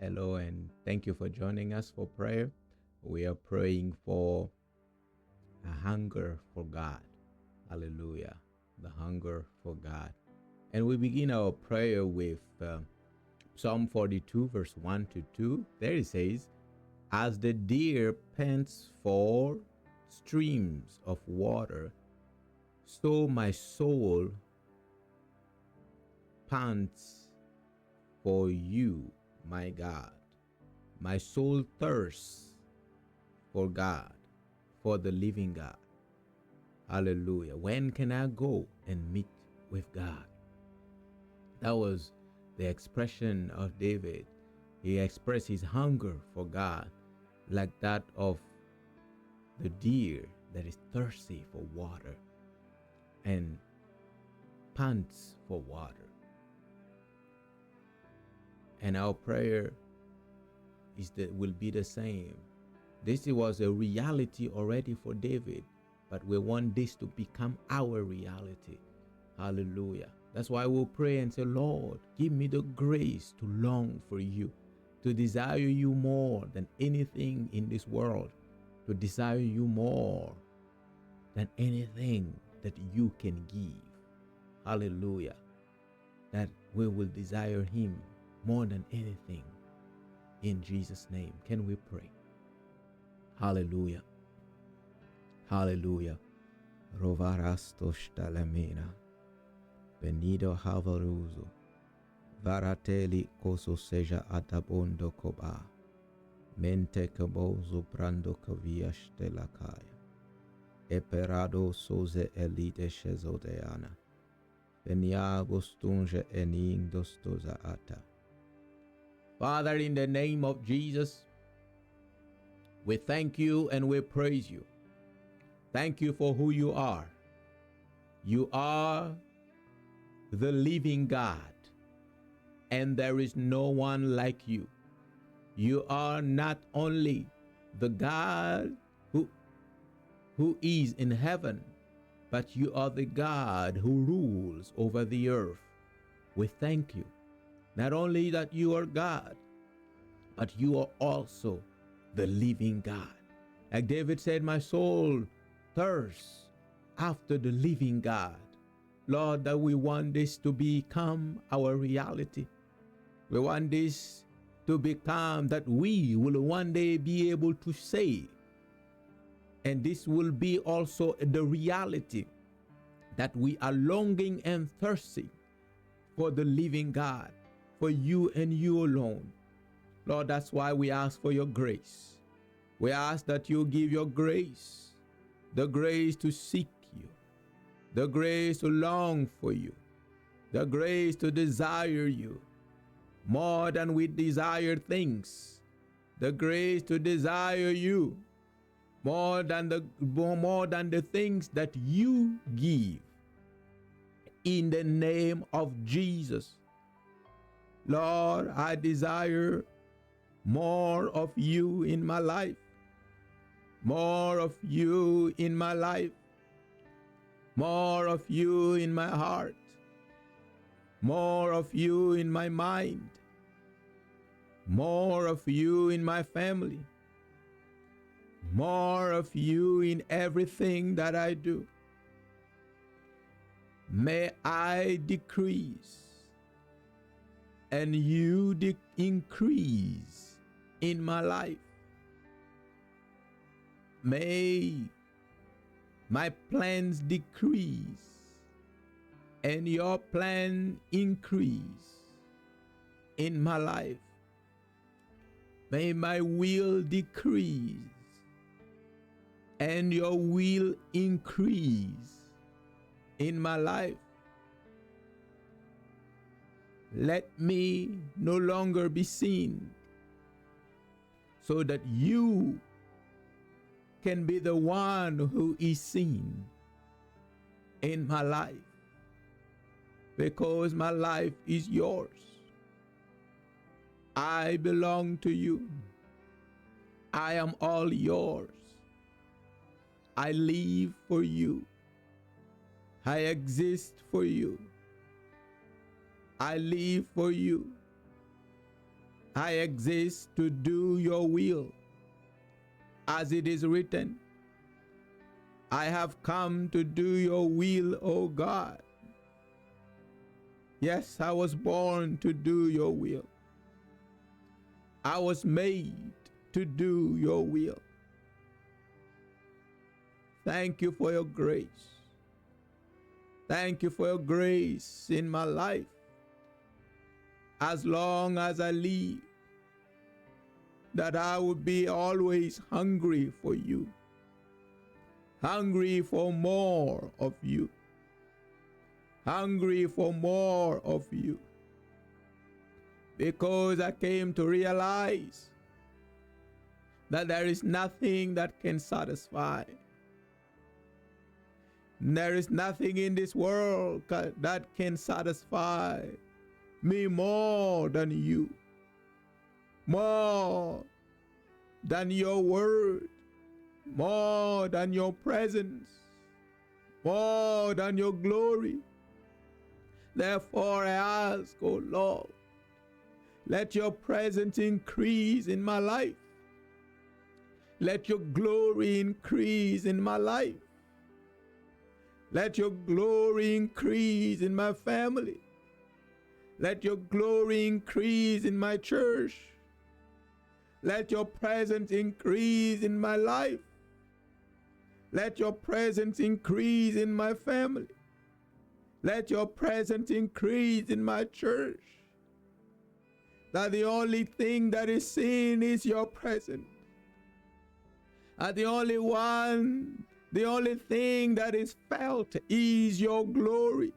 Hello, and thank you for joining us for prayer. We are praying for a hunger for God. Hallelujah. The hunger for God. And we begin our prayer with Psalm 42, verse 1 to 2. There it says, "As the deer pants for streams of water, so my soul pants for you, my God. My soul thirsts for God, for the living God." Hallelujah. When can I go and meet with God? That was the expression of David. He expressed his hunger for God like that of the deer that is thirsty for water and pants for water. And our prayer will be the same. This was a reality already for David, but we want this to become our reality. Hallelujah. That's why we'll pray and say, "Lord, give me the grace to long for you, to desire you more than anything in this world, to desire you more than anything that you can give." Hallelujah. That we will desire him more than anything. In Jesus' name, can we pray? Hallelujah. Hallelujah. Rovarastos talamina. Benido havaruzo. Varateli koso seja atabondo koba. Mente kabozo brando kavia stelakaya. Eperado soze elite shezodeana. Benia bostunje ening dostoza ata. Father, in the name of Jesus, we thank you and we praise you. Thank you for who you are. You are the living God, and there is no one like you. You are not only the God who is in heaven, but you are the God who rules over the earth. We thank you. Not only that you are God, but you are also the living God. Like David said, "My soul thirsts after the living God." Lord, that we want this to become our reality. We want this to become that we will one day be able to say, and this will be also the reality, that we are longing and thirsting for the living God, for you and you alone. Lord, that's why we ask for your grace. We ask that you give your grace, the grace to seek you, the grace to long for you, the grace to desire you more than we desire things, the grace to desire you more than the things that you give. In the name of Jesus, Lord, I desire more of you in my life, more of you in my life, more of you in my heart, more of you in my mind, more of you in my family, more of you in everything that I do. May I decrease and you increase in my life. May my plans decrease and your plan increase in my life. May my will decrease and your will increase in my life. Let me no longer be seen, so that you can be the one who is seen in my life, because my life is yours. I belong to you. I am all yours. I live for you. I exist for you. I live for you. I exist to do your will. As it is written, I have come to do your will, O God. Yes, I was born to do your will. I was made to do your will. Thank you for your grace. Thank you for your grace in my life. As long as I live, that I will be always hungry for you, hungry for more of you, hungry for more of you, because I came to realize that there is nothing that can satisfy. There is nothing in this world that can satisfy me more than you, more than your word, more than your presence, more than your glory. Therefore I ask, oh Lord, let your presence increase in my life. Let your glory increase in my life. Let your glory increase in my family. Let your glory increase in my church. Let your presence increase in my life. Let your presence increase in my family. Let your presence increase in my church. That the only thing that is seen is your presence. And the only thing that is felt is your glory.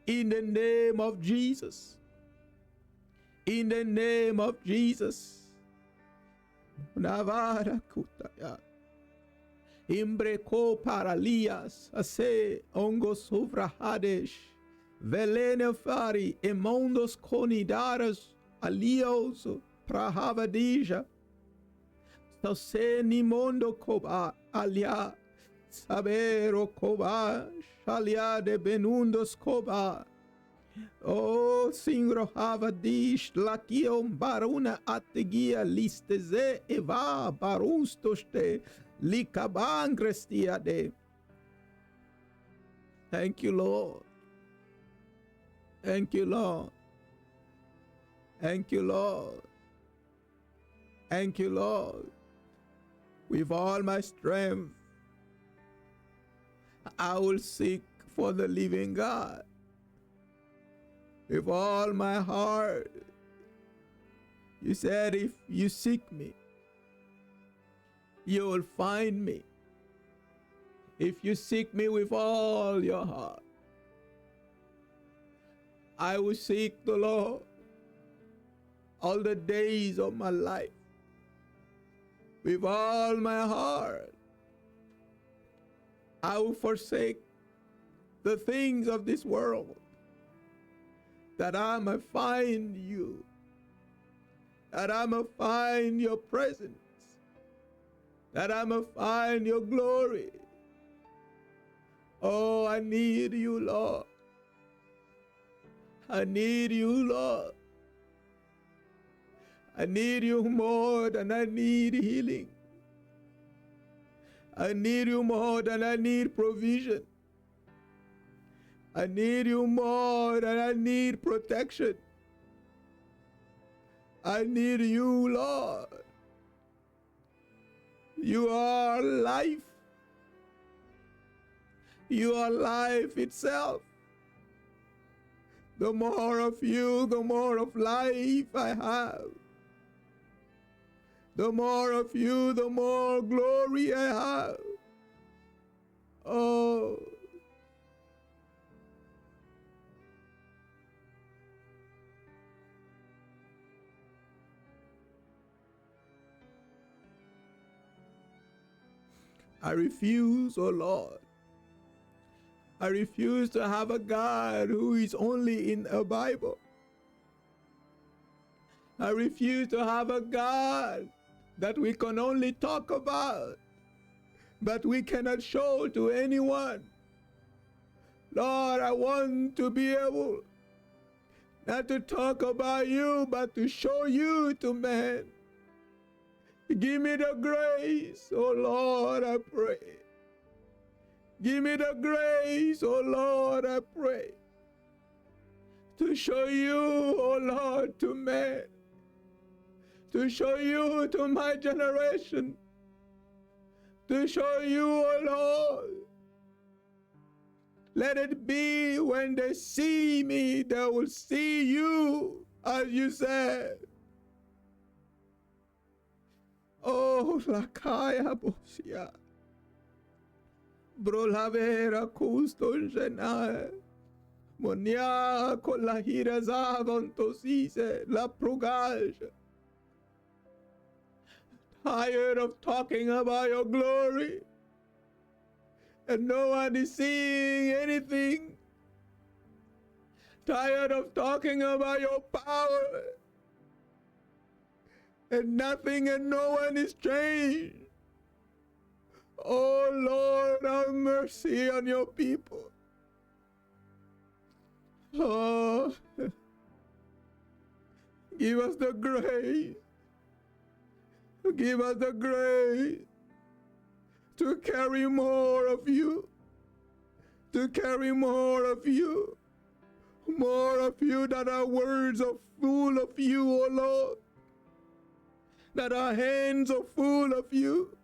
In the name of Jesus. In the name of Jesus. Navara kutaya. Imbreko paralias ase ongo suvrahadesh. Velene fari emondos conidaras alios prahavadija. Soseni mondo koba alia. Sabero koba shalia de benundos koba. O singro havadish lakiom baruna ategia listeze eva barustoste likabangrestia. Thank you, Lord. Thank you, Lord. Thank you, Lord. Thank you, Lord. With all my strength, I will seek for the living God. With all my heart, you said, if you seek me, you will find me. If you seek me with all your heart, I will seek the Lord all the days of my life. With all my heart, I will forsake the things of this world, that I may find you, that I may find your presence, that I may find your glory. Oh, I need you, Lord. I need you, Lord. I need you more than I need healing. I need you more than I need provision. I need you more than I need protection. I need you, Lord. You are life. You are life itself. The more of you, the more of life I have. The more of you, the more glory I have. Oh, I refuse, oh Lord. I refuse to have a God who is only in a Bible. I refuse to have a God that we can only talk about, but we cannot show to anyone. Lord, I want to be able Not to talk about you, but to show you to men. Give me the grace, oh Lord, I pray. Give me the grace, oh Lord, I pray. To show you, oh Lord, to men. To show you to my generation. To show you, oh Lord. Let it be when they see me, they will see you, as you said. Oh, lakaya bosia. Brolavera kuston genae. Monia con la hira zavantosise, la prugage. Tired of talking about your glory. And no one is seeing anything. Tired of talking about your power. And nothing and no one is changed. Oh Lord, have mercy on your people. Oh, give us the grace. Give us the grace to carry more of you. To carry more of you. More of you, that our words are full of you, oh Lord. That our hands are full of you.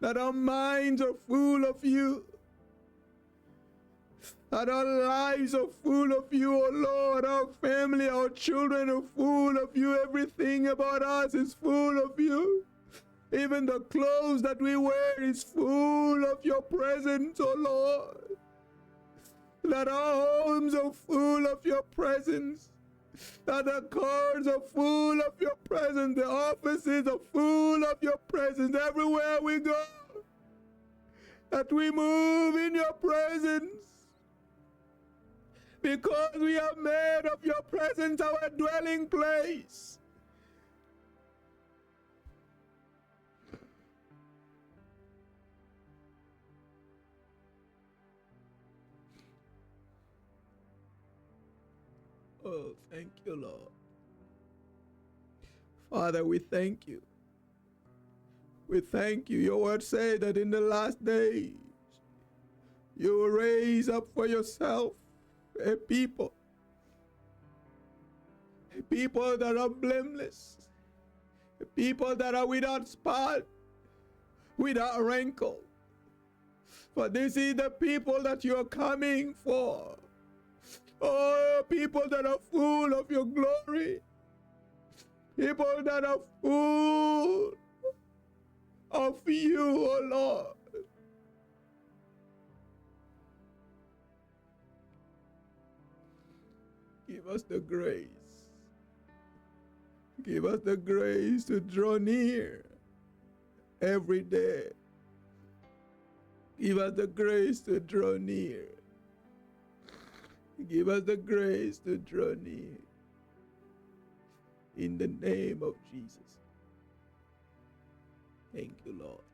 That our minds are full of you. That our lives are full of you, oh Lord. Our family, our children are full of you. Everything about us is full of you. Even the clothes that we wear is full of your presence, oh Lord. That our homes are full of your presence. That the cars are full of your presence. The offices are full of your presence. Everywhere we go, that we move in your presence. Because we have made of your presence our dwelling place. Oh, thank you, Lord. Father, we thank you. We thank you. Your word said that in the last days, you will raise up for yourself a people that are blameless, a people that are without spot, without wrinkle. For this is the people that you are coming for. Oh, people that are full of your glory. People that are full of you, oh Lord. Give us the grace. Give us the grace to draw near every day. Give us the grace to draw near. Give us the grace to draw near. In the name of Jesus. Thank you, Lord.